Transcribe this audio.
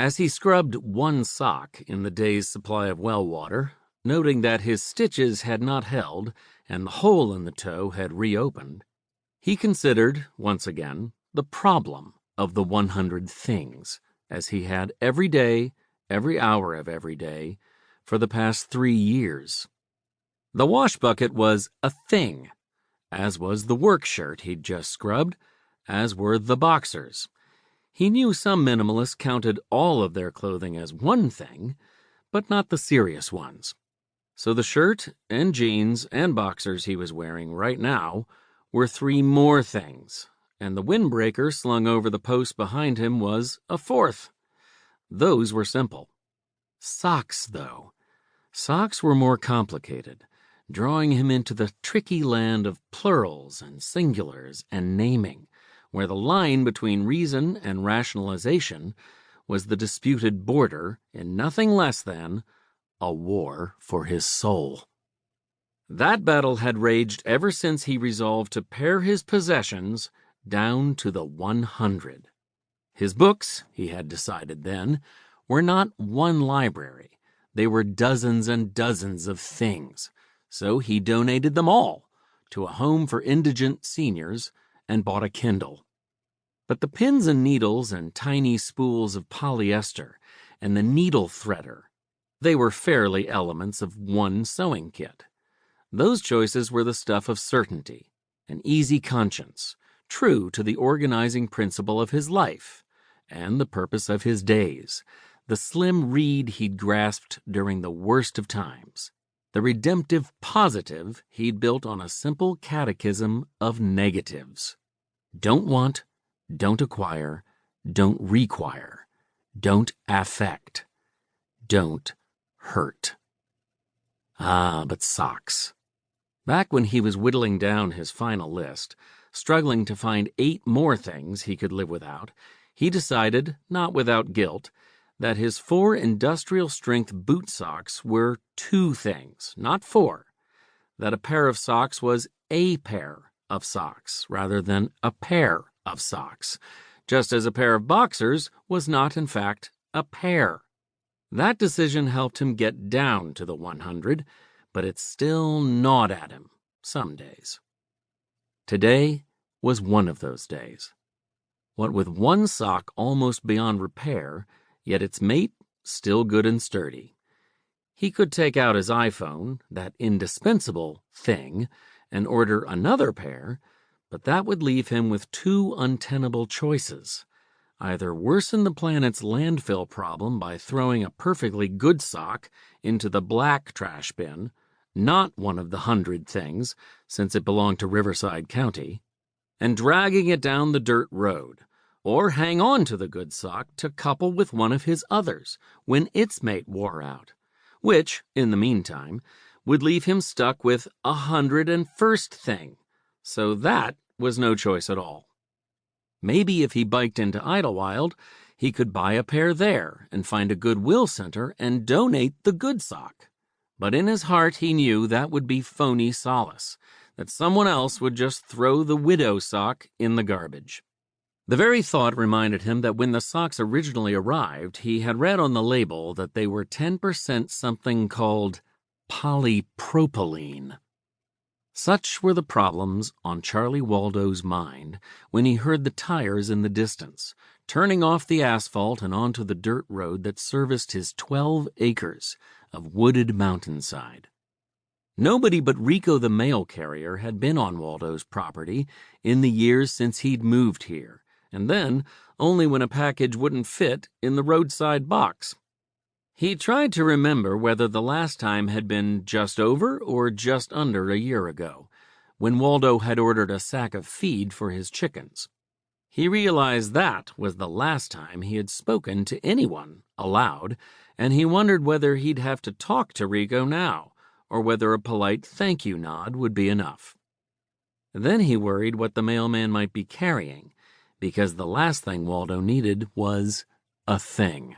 As he scrubbed one sock in the day's supply of well water, noting that his stitches had not held and the hole in the toe had reopened, he considered, once again, the problem of the 100 things, as he had every day, every hour of every day, for the past 3 years. The wash bucket was a thing, as was the work shirt he'd just scrubbed, as were the boxers. He knew some minimalists counted all of their clothing as one thing, but not the serious ones. So the shirt and jeans and boxers he was wearing right now were 3 more things, and the windbreaker slung over the post behind him was a 4th. Those were simple. Socks, though. Socks were more complicated, drawing him into the tricky land of plurals and singulars and naming, where the line between reason and rationalization was the disputed border in nothing less than a war for his soul. That battle had raged ever since he resolved to pare his possessions down to the 100. His books, he had decided then, were not one library. They were dozens and dozens of things, so he donated them all to a home for indigent seniors and bought a Kindle. But the pins and needles and tiny spools of polyester and the needle threader, they were fairly elements of one sewing kit. Those choices were the stuff of certainty, an easy conscience, true to the organizing principle of his life and the purpose of his days, the slim reed he'd grasped during the worst of times, the redemptive positive he'd built on a simple catechism of negatives. Don't want, don't acquire, don't require, don't affect, don't hurt. Ah, but socks. Back when he was whittling down his final list, struggling to find 8 more things he could live without, he decided, not without guilt, that his 4 industrial-strength boot socks were 2 things, not 4, that a pair of socks was a pair of socks rather than a pair of socks, just as a pair of boxers was not, in fact, a pair. That decision helped him get down to the 100, but it still gnawed at him some days. Today was one of those days. What with one sock almost beyond repair, yet its mate still good and sturdy. He could take out his iPhone, that indispensable thing, and order another pair, but that would leave him with 2 untenable choices. Either worsen the planet's landfill problem by throwing a perfectly good sock into the black trash bin, not one of the 100 things, since it belonged to Riverside County, and dragging it down the dirt road, or hang on to the good sock to couple with one of his others when its mate wore out, which, in the meantime, would leave him stuck with 101st thing, so that was no choice at all. Maybe if he biked into Idlewild, he could buy a pair there and find a Goodwill center and donate the good sock. But in his heart he knew that would be phony solace, that someone else would just throw the widow sock in the garbage. The very thought reminded him that when the socks originally arrived, he had read on the label that they were 10% something called polypropylene. Such were the problems on Charlie Waldo's mind when he heard the tires in the distance, turning off the asphalt and onto the dirt road that serviced his 12 acres of wooded mountainside. Nobody but Rico the mail carrier had been on Waldo's property in the years since he'd moved here, and then only when a package wouldn't fit in the roadside box. He tried to remember whether the last time had been just over or just under a year ago, when Waldo had ordered a sack of feed for his chickens. He realized that was the last time he had spoken to anyone aloud, and he wondered whether he'd have to talk to Rico now, or whether a polite thank you nod would be enough. Then he worried what the mailman might be carrying, because the last thing Waldo needed was a thing.